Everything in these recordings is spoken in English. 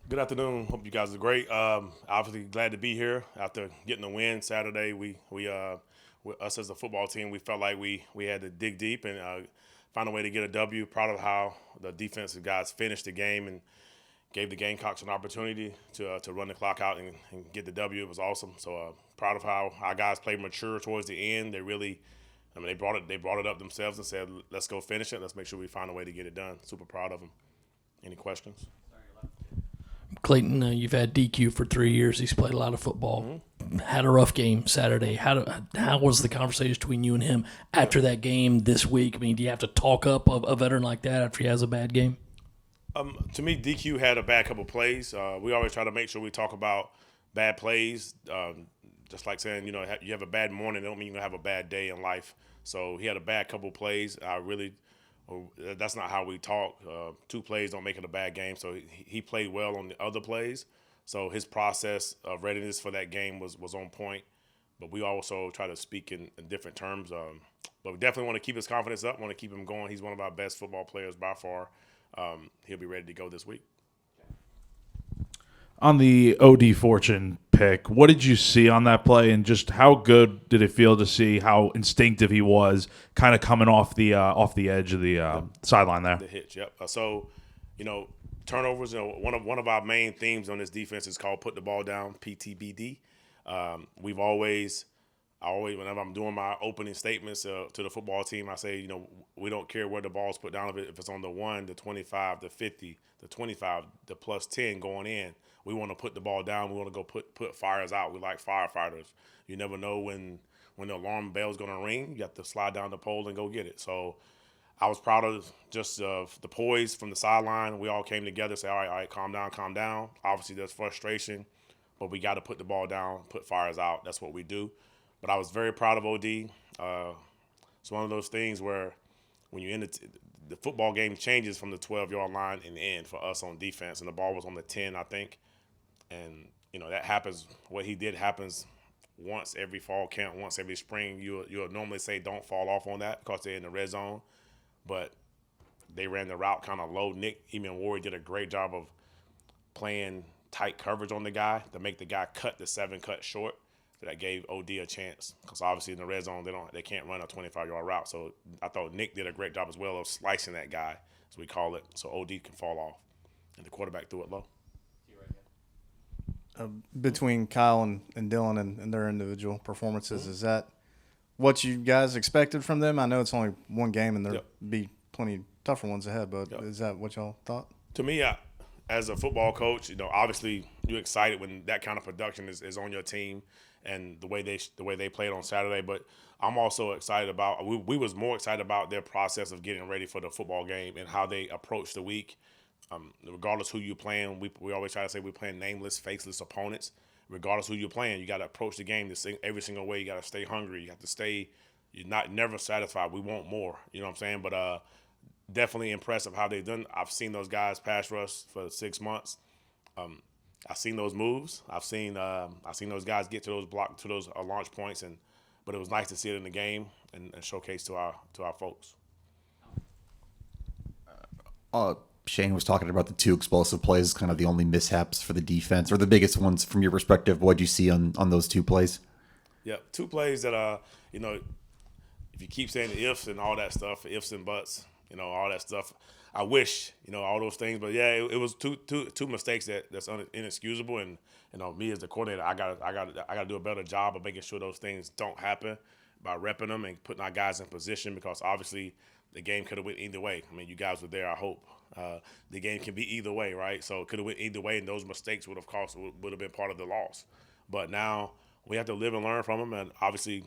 Good afternoon. Hope you guys are great. Obviously glad to be here after getting the win Saturday. Us as a football team, we felt like we had to dig deep and find a way to get a W. Proud of how the defensive guys finished the game and gave the Gamecocks an opportunity to run the clock out and get the W. It was awesome. So proud of how our guys played mature towards the end. They really, I mean, they brought it up themselves and said, let's go finish it. Let's make sure we find a way to get it done. Super proud of them. Any questions? Clayton, you've had DQ for 3 years. He's played a lot of football. Had a rough game Saturday. How was the conversation between you and him after that game this week? I mean, do you have to talk up a veteran like that after he has a bad game? To me, DQ had a bad couple plays. We always try to make sure we talk about bad plays. Just like saying, you have a bad morning, it don't mean you have a bad day in life. So he had a bad couple plays. That's not how we talk. Two plays don't make it a bad game. So he played well on the other plays. So his process of readiness for that game was on point. But we also try to speak in different terms. But we definitely want to keep his confidence up, want to keep him going. He's one of our best football players by far. He'll be ready to go this week. On the OD Fortune pick, what did you see on that play, and just how good did it feel to see how instinctive he was, kind of coming off the edge of the sideline there? The hitch, yep. Turnovers. One of our main themes on this defense is called put the ball down, PTBD. Whenever I'm doing my opening statements to the football team, I say, we don't care where the ball's put down. If it's on the 1, the 25, the 50, the 25, the plus 10 going in, we want to put the ball down. We want to go put fires out. We like firefighters. You never know when the alarm bell's going to ring. You have to slide down the pole and go get it. So I was proud of just the poise from the sideline. We all came together, say, all right, calm down, calm down. Obviously, there's frustration, but we got to put the ball down, put fires out. That's what we do. But I was very proud of OD. It's one of those things where when you end the football game changes from the 12-yard line in the end for us on defense, and the ball was on the 10, I think. And, that happens. What he did happens once every fall camp, once every spring. You'll normally say don't fall off on that because they're in the red zone. But they ran the route kind of low. Nick Ward did a great job of playing tight coverage on the guy to make the guy cut the 7 cut short. That gave OD a chance because obviously in the red zone they can't run a 25-yard route. So I thought Nick did a great job as well of slicing that guy, as we call it, so OD can fall off, and the quarterback threw it low. Between Kyle and Dylan and their individual performances, is that what you guys expected from them? I know it's only one game and there'll be plenty tougher ones ahead, but is that what y'all thought? To me, as a football coach, obviously you're excited when that kind of production is on your team and the way they played on Saturday. But I'm also excited about we was more excited about their process of getting ready for the football game and how they approach the week. Regardless who you're playing, we always try to say we're playing nameless, faceless opponents. Regardless who you're playing, you got to approach the game every single way. You got to stay hungry. You have to stay. You're never satisfied. We want more. You know what I'm saying? But definitely impressive how they've done. I've seen those guys pass rush for 6 months. I've seen those moves. I've seen those guys get to those launch points, but it was nice to see it in the game and showcase to our folks. Shane was talking about the 2 explosive plays, kind of the only mishaps for the defense, or the biggest ones from your perspective. What did you see on those 2 plays? Yeah, 2 plays that if you keep saying ifs and all that stuff, ifs and buts, all that stuff. I wish, all those things, but yeah, it was two mistakes that's inexcusable, and me as the coordinator, I got to do a better job of making sure those things don't happen by repping them and putting our guys in position, because obviously the game could have went either way. I mean, you guys were there, I hope. The game can be either way, right? So it could have went either way, and those mistakes would have been part of the loss. But now we have to live and learn from them, and obviously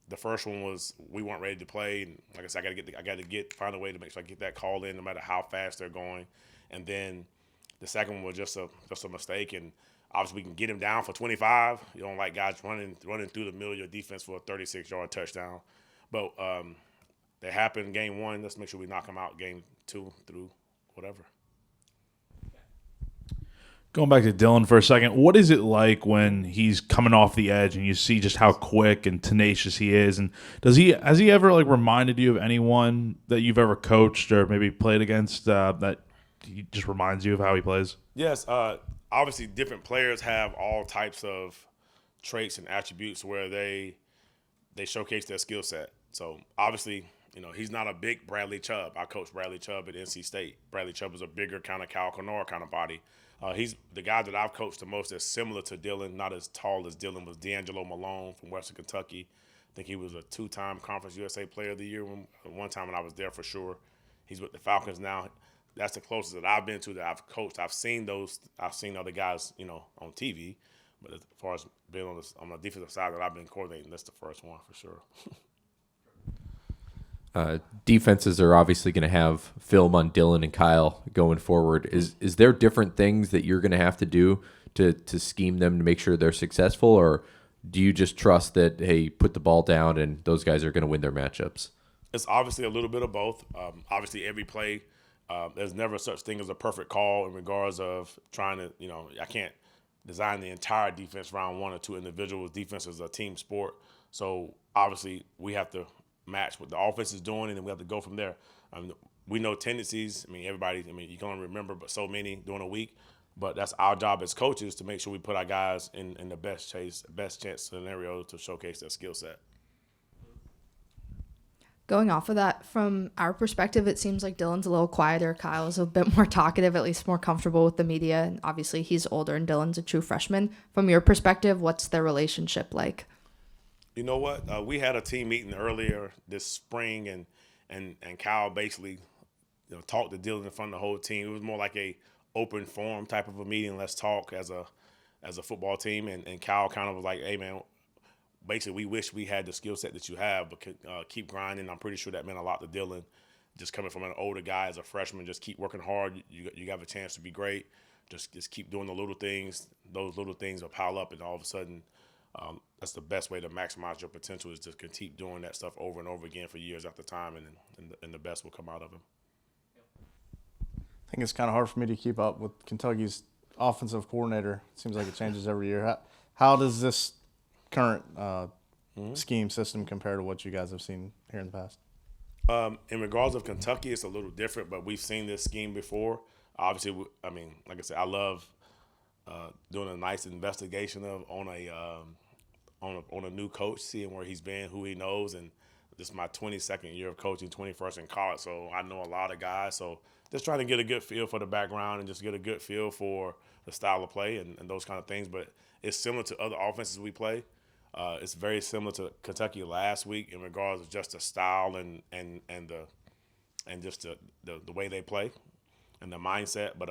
the first one was we weren't ready to play, and like I said, I got to find a way to make sure I get that call in, no matter how fast they're going. And then the second one was just a mistake, and obviously we can get him down for 25. You don't like guys running through the middle of your defense for a 36-yard touchdown, but they happened game 1. Let's make sure we knock them out game 2 through whatever. Going back to Dylan for a second, what is it like when he's coming off the edge and you see just how quick and tenacious he is? And has he ever reminded you of anyone that you've ever coached or maybe played against that he just reminds you of how he plays? Yes, obviously different players have all types of traits and attributes where they showcase their skill set. So obviously, he's not a big Bradley Chubb. I coached Bradley Chubb at NC State. Bradley Chubb is a bigger kind of Cal Kenora kind of body. He's the guy that I've coached the most that's similar to Dylan, not as tall as Dylan, was D'Angelo Malone from Western Kentucky. I think he was a 2-time Conference USA Player of the Year one time when I was there for sure. He's with the Falcons now. That's the closest that I've been to that I've coached. I've seen other guys, on TV, but as far as being on the defensive side that I've been coordinating, that's the first one for sure. Defenses are obviously going to have film on Dylan and Kyle going forward. Is there different things that you're going to have to do to scheme them to make sure they're successful, or do you just trust that, hey, put the ball down and those guys are going to win their matchups? It's obviously a little bit of both. Obviously, every play, there's never such thing as a perfect call in regards of trying to, I can't design the entire defense around one or two individuals. Defense is a team sport. So obviously we have to match what the offense is doing, and then we have to go from there. We know tendencies. Everybody, you can only remember but so many during a week. But that's our job as coaches to make sure we put our guys in the best chance scenario to showcase their skill set. Going off of that, from our perspective, it seems like Dylan's a little quieter. Kyle's a bit more talkative, at least more comfortable with the media. And obviously, he's older and Dylan's a true freshman. From your perspective, what's their relationship like? You know what? We had a team meeting earlier this spring, and Kyle basically talked to Dylan in front of the whole team. It was more like a open forum type of a meeting. Let's talk as a football team. And Kyle kind of was like, hey, man, basically, we wish we had the skill set that you have, but keep grinding. I'm pretty sure that meant a lot to Dylan. Just coming from an older guy as a freshman, just keep working hard. You have a chance to be great. Just keep doing the little things. Those little things will pile up, and all of a sudden, that's the best way to maximize your potential is to keep doing that stuff over and over again for years after time, and the best will come out of him. I think it's kind of hard for me to keep up with Kentucky's offensive coordinator. It seems like it changes every year. How does this current scheme system compare to what you guys have seen here in the past? In regards of Kentucky, it's a little different, but we've seen this scheme before. Obviously, like I said, I love doing a nice investigation on a new coach, seeing where he's been, who he knows, and this is my 22nd year of coaching, 21st in college, so I know a lot of guys. So just trying to get a good feel for the background and just get a good feel for the style of play and those kind of things. But it's similar to other offenses we play. It's very similar to Kentucky last week in regards to just the style and just the way they play and the mindset. But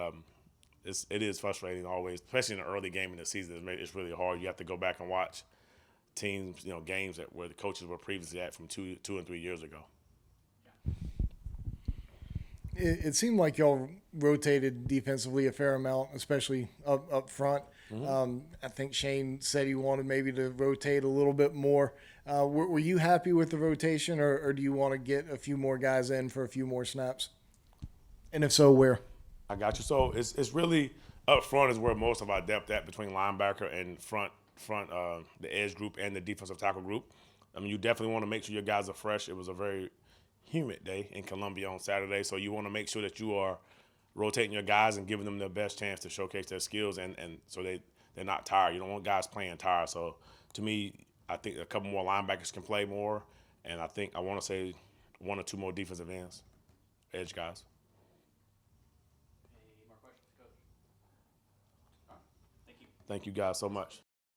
it is frustrating always, especially in the early game in the season. It's really hard. You have to go back and watch teams, games where the coaches were previously at from 2 and 3 years ago. It seemed like y'all rotated defensively a fair amount, especially up front. Mm-hmm. I think Shane said he wanted maybe to rotate a little bit more. Were you happy with the rotation, or do you want to get a few more guys in for a few more snaps? And if so, where? I got you. So it's really up front is where most of our depth at between linebacker and front the edge group and the defensive tackle group. You definitely want to make sure your guys are fresh. It was a very humid day in Columbia on Saturday, so you want to make sure that you are rotating your guys and giving them the best chance to showcase their skills, and so they're not tired. You don't want guys playing tired. So to me, I think a couple more linebackers can play more, and I want to say 1 or 2 more defensive ends, edge guys. Any more questions, Coach? Thank you guys so much.